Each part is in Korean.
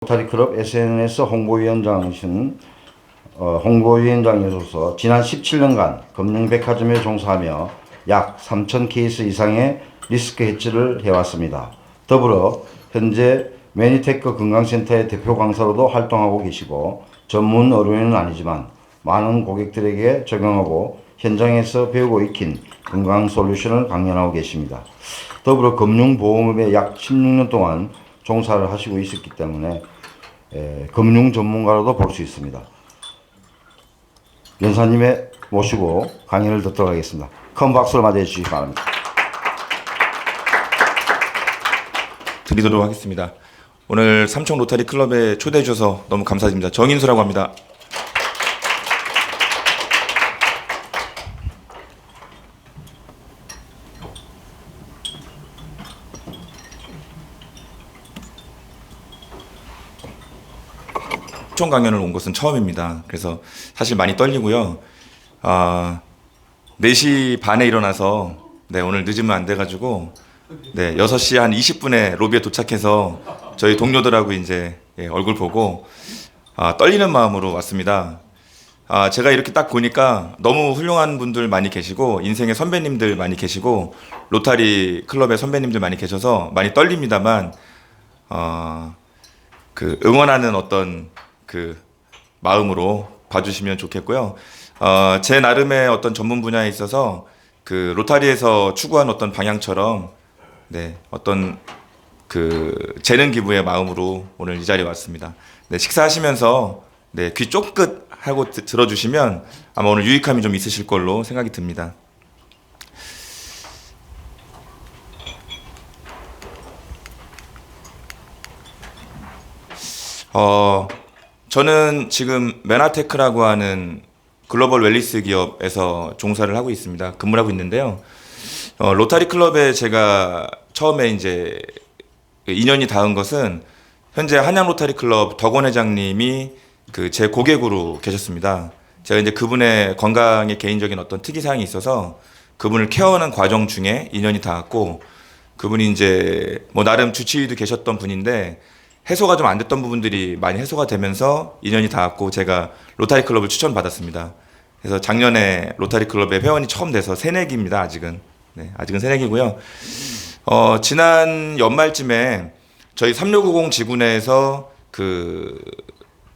로타리클럽 SNS 홍보위원장이신 홍보위원장이로서 지난 17년간 금융백화점에 종사하며 약 3,000 케이스 이상의 리스크 해지를 해왔습니다. 더불어 현재 매니테크 건강센터의 대표 강사로도 활동하고 계시고 전문 의료인은 아니지만 많은 고객들에게 적용하고 현장에서 배우고 익힌 건강 솔루션을 강연하고 계십니다. 더불어 금융보험업에 약 16년 동안 종사를 하시고 있었기 때문에 금융 전문가로도 볼 수 있습니다. 연사님의 모시고 강연을 듣도록 하겠습니다. 큰 박수로 맞이해 주시기 바랍니다. 드리도록 하겠습니다. 오늘 삼청 로타리 클럽에 초대해 주셔서 너무 감사드립니다. 정인수라고 합니다. 삼청 강연을 온 것은 처음입니다. 그래서 사실 많이 떨리고요. 4시 반에 일어나서 오늘 늦으면 안 돼가지고 6시 한 20분에 로비에 도착해서 저희 동료들하고 이제 얼굴 보고 떨리는 마음으로 왔습니다. 제가 이렇게 딱 보니까 너무 훌륭한 분들 많이 계시고 인생의 선배님들 많이 계시고 로타리 클럽의 선배님들 많이 계셔서 많이 떨립니다만 그 응원하는 어떤 그 마음으로 봐주시면 좋겠고요. 제 나름의 어떤 전문 분야에 있어서 그 로타리에서 추구한 어떤 방향처럼 어떤 그 재능 기부의 마음으로 오늘 이 자리에 왔습니다. 식사하시면서 귀 쫑긋 하고 들어주시면 아마 오늘 유익함이 좀 있으실 걸로 생각이 듭니다. 저는 지금 메나테크라고 하는 글로벌 웰리스 기업에서 종사를 하고 있습니다. 근무를 하고 있는데요. 로타리 클럽에 제가 처음에 이제 인연이 닿은 것은 현재 한양 로타리 클럽 덕원 회장님이 그 제 고객으로 계셨습니다. 제가 이제 그분의 건강에 개인적인 어떤 특이사항이 있어서 그분을 케어하는 과정 중에 인연이 닿았고 그분이 이제 뭐 나름 주치의도 계셨던 분인데 해소가 좀 안 됐던 부분들이 많이 해소가 되면서 인연이 닿았고 제가 로타리 클럽을 추천받았습니다. 그래서 작년에 로타리 클럽의 회원이 처음 돼서 새내기입니다. 아직은. 아직은 새내기고요. 지난 연말쯤에 저희 3690 지구내에서 그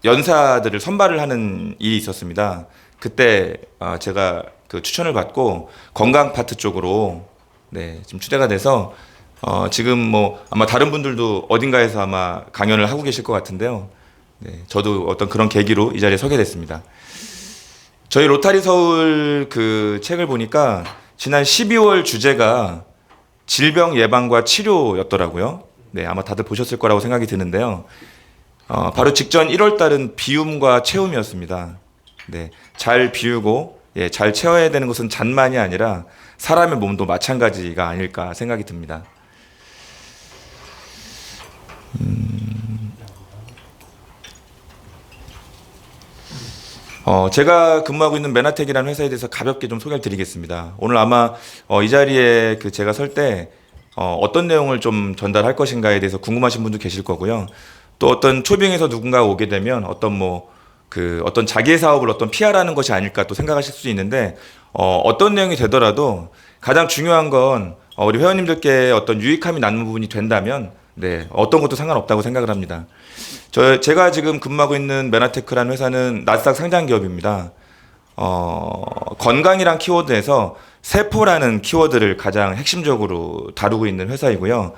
연사들을 선발을 하는 일이 있었습니다. 그때 제가 그 추천을 받고 건강 파트 쪽으로 지금 추대가 돼서 지금 뭐 아마 다른 분들도 어딘가에서 아마 강연을 하고 계실 것 같은데요. 저도 어떤 그런 계기로 이 자리에 서게 됐습니다. 저희 로타리 서울 그 책을 보니까 지난 12월 주제가 질병 예방과 치료였더라고요. 아마 다들 보셨을 거라고 생각이 드는데요. 바로 직전 1월 달은 비움과 채움이었습니다. 잘 비우고 잘 채워야 되는 것은 잔만이 아니라 사람의 몸도 마찬가지가 아닐까 생각이 듭니다. 제가 근무하고 있는 메나텍이라는 회사에 대해서 가볍게 좀 소개를 드리겠습니다. 오늘 아마 이 자리에 그 제가 설 때 어떤 내용을 좀 전달할 것인가에 대해서 궁금하신 분도 계실 거고요. 또 어떤 초빙에서 누군가가 오게 되면 어떤 어떤 자기의 사업을 어떤 PR하는 것이 아닐까 또 생각하실 수 있는데 어떤 내용이 되더라도 가장 중요한 건 우리 회원님들께 어떤 유익함이 남는 부분이 된다면 어떤 것도 상관없다고 생각을 합니다. 제가 지금 근무하고 있는 메나테크라는 회사는 나스닥 상장 기업입니다. 건강이란 키워드에서 세포라는 키워드를 가장 핵심적으로 다루고 있는 회사이고요.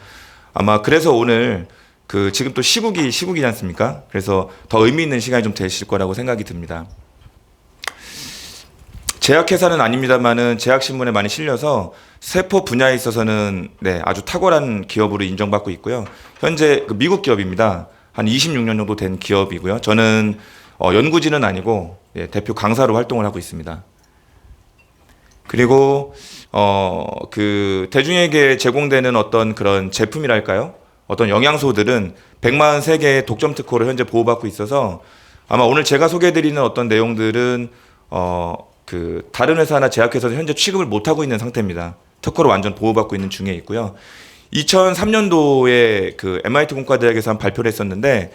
아마 그래서 오늘 그 지금 또 시국이지 않습니까? 그래서 더 의미 있는 시간이 좀 되실 거라고 생각이 듭니다. 제약회사는 아닙니다만은 제약신문에 많이 실려서 세포 분야에 있어서는 아주 탁월한 기업으로 인정받고 있고요. 현재 그 미국 기업입니다. 한 26년 정도 된 기업이고요. 저는 연구진은 아니고 대표 강사로 활동을 하고 있습니다. 그리고 그 대중에게 제공되는 어떤 그런 제품이랄까요? 어떤 영양소들은 143개의 독점 특허를 현재 보호받고 있어서 아마 오늘 제가 소개해드리는 어떤 내용들은 그 다른 회사나 제약회사에서 현재 취급을 못하고 있는 상태입니다. 특허로 완전 보호받고 있는 중에 있고요. 2003년도에 그 MIT 공과대학에서 한 발표를 했었는데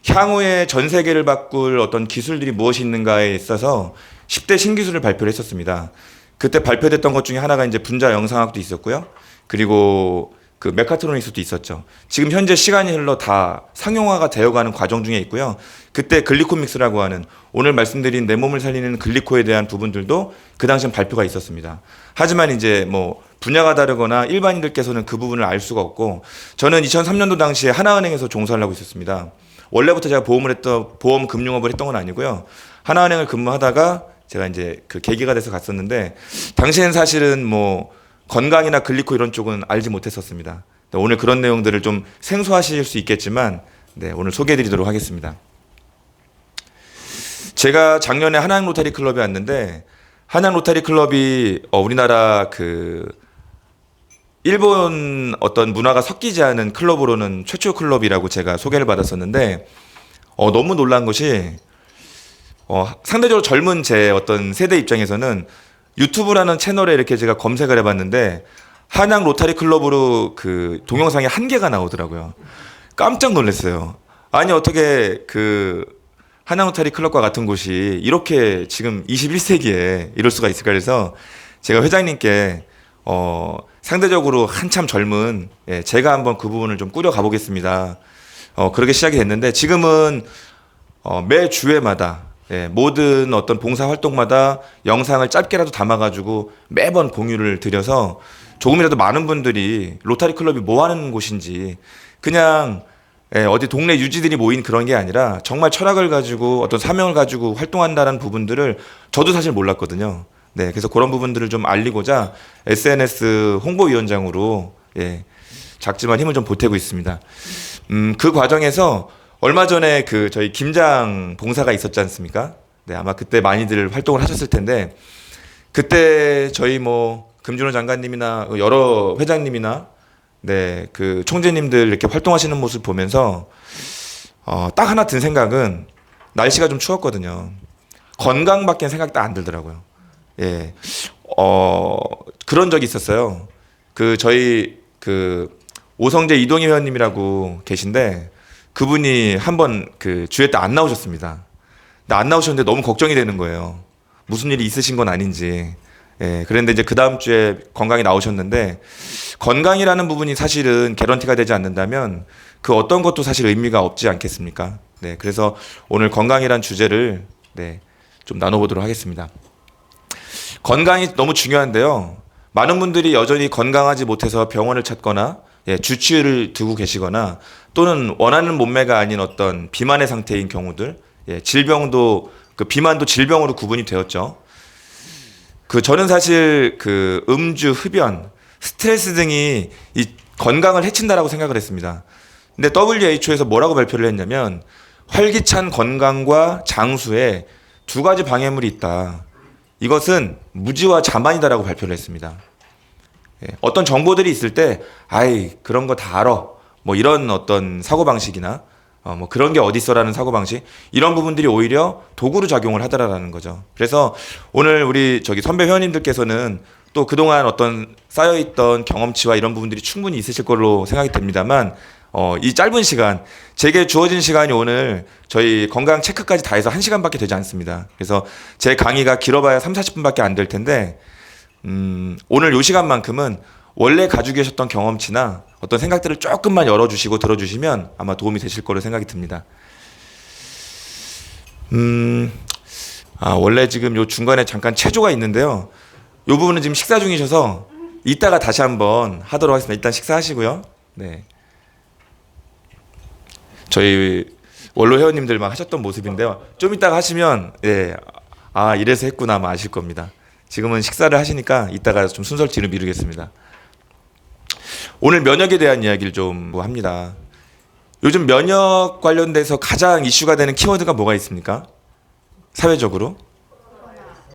향후에 전 세계를 바꿀 어떤 기술들이 무엇이 있는가에 있어서 10대 신기술을 발표를 했었습니다. 그때 발표됐던 것 중에 하나가 이제 분자 영상학도 있었고요. 그리고 그 메카트로닉스도 있었죠. 지금 현재 시간이 흘러 다 상용화가 되어가는 과정 중에 있고요. 그때 글리코믹스라고 하는 오늘 말씀드린 내 몸을 살리는 글리코에 대한 부분들도 그 당시엔 발표가 있었습니다. 하지만 이제 뭐 분야가 다르거나 일반인들께서는 그 부분을 알 수가 없고, 저는 2003년도 당시에 하나은행에서 종사를 하고 있었습니다. 원래부터 제가 보험 금융업을 했던 건 아니고요. 하나은행을 근무하다가 제가 이제 그 계기가 돼서 갔었는데, 당시엔 사실은 뭐 건강이나 글리코 이런 쪽은 알지 못했었습니다. 오늘 그런 내용들을 좀 생소하실 수 있겠지만, 네, 오늘 소개해드리도록 하겠습니다. 제가 작년에 한양 로타리 클럽에 왔는데, 한양 로타리 클럽이 우리나라 그 일본 어떤 문화가 섞이지 않은 클럽으로는 최초 클럽이라고 제가 소개를 받았었는데, 너무 놀란 것이 상대적으로 젊은 제 어떤 세대 입장에서는 유튜브라는 채널에 이렇게 제가 검색을 해봤는데 한양 로타리 클럽으로 그 동영상이 1개가 나오더라고요. 깜짝 놀랐어요. 아니 어떻게 그 한양 로타리 클럽과 같은 곳이 이렇게 지금 21세기에 이럴 수가 있을까. 그래서 제가 회장님께 상대적으로 한참 젊은 제가 한번 그 부분을 좀 꾸려 가보겠습니다. 그렇게 시작이 됐는데 지금은 매 주회마다 모든 어떤 봉사 활동마다 영상을 짧게라도 담아가지고 매번 공유를 드려서 조금이라도 많은 분들이 로타리 클럽이 뭐 하는 곳인지, 그냥 어디 동네 유지들이 모인 그런 게 아니라 정말 철학을 가지고 어떤 사명을 가지고 활동한다는 부분들을 저도 사실 몰랐거든요. 네, 그래서 그런 부분들을 좀 알리고자 SNS 홍보위원장으로 작지만 힘을 좀 보태고 있습니다. 그 과정에서 얼마 전에 그 저희 김장 봉사가 있었지 않습니까? 네, 아마 그때 많이들 활동을 하셨을 텐데, 그때 저희 뭐 금준호 장관님이나 여러 회장님이나 그 총재님들 이렇게 활동하시는 모습 보면서 딱 하나 든 생각은, 날씨가 좀 추웠거든요. 건강밖에 생각이 딱 안 들더라고요. 그런 적이 있었어요. 그 저희 그 오성재 이동희 회원님이라고 계신데, 그분이 한번 그 주회 때 안 나오셨습니다. 근데 안 나오셨는데 너무 걱정이 되는 거예요. 무슨 일이 있으신 건 아닌지. 그런데 이제 그 다음 주에 건강히 나오셨는데, 건강이라는 부분이 사실은 개런티가 되지 않는다면 그 어떤 것도 사실 의미가 없지 않겠습니까? 네, 그래서 오늘 건강이란 주제를 좀 나눠보도록 하겠습니다. 건강이 너무 중요한데요. 많은 분들이 여전히 건강하지 못해서 병원을 찾거나 주치의를 두고 계시거나, 또는 원하는 몸매가 아닌 어떤 비만의 상태인 경우들, 질병도 그 비만도 질병으로 구분이 되었죠. 저는 사실 그 음주, 흡연, 스트레스 등이 이 건강을 해친다라고 생각을 했습니다. 근데 WHO에서 뭐라고 발표를 했냐면, 활기찬 건강과 장수에 2가지 방해물이 있다. 이것은 무지와 자만이다라고 발표를 했습니다. 어떤 정보들이 있을 때, 아이 그런 거 다 알아, 뭐 이런 어떤 사고방식이나 뭐 그런 게 어딨어라는 사고방식, 이런 부분들이 오히려 도구로 작용을 하더라라는 거죠. 그래서 오늘 우리 저기 선배 회원님들께서는 또 그동안 어떤 쌓여있던 경험치와 이런 부분들이 충분히 있으실 걸로 생각이 됩니다만, 이 짧은 시간, 제게 주어진 시간이 오늘 저희 건강 체크까지 다 해서 1시간밖에 되지 않습니다. 그래서 제 강의가 길어봐야 30-40분밖에 안 될 텐데, 오늘 이 시간만큼은 원래 가지고 계셨던 경험치나 어떤 생각들을 조금만 열어주시고 들어주시면 아마 도움이 되실 거로 생각이 듭니다. 원래 지금 요 중간에 잠깐 체조가 있는데요. 요 부분은 지금 식사 중이셔서 이따가 다시 한번 하도록 하겠습니다. 일단 식사하시고요. 네. 저희 원로 회원님들 막 하셨던 모습인데요. 좀 이따가 하시면 이래서 했구나 아마 아실 겁니다. 지금은 식사를 하시니까 이따가 좀 순서를 뒤로 미루겠습니다. 오늘 면역에 대한 이야기를 좀 합니다. 요즘 면역 관련돼서 가장 이슈가 되는 키워드가 뭐가 있습니까? 사회적으로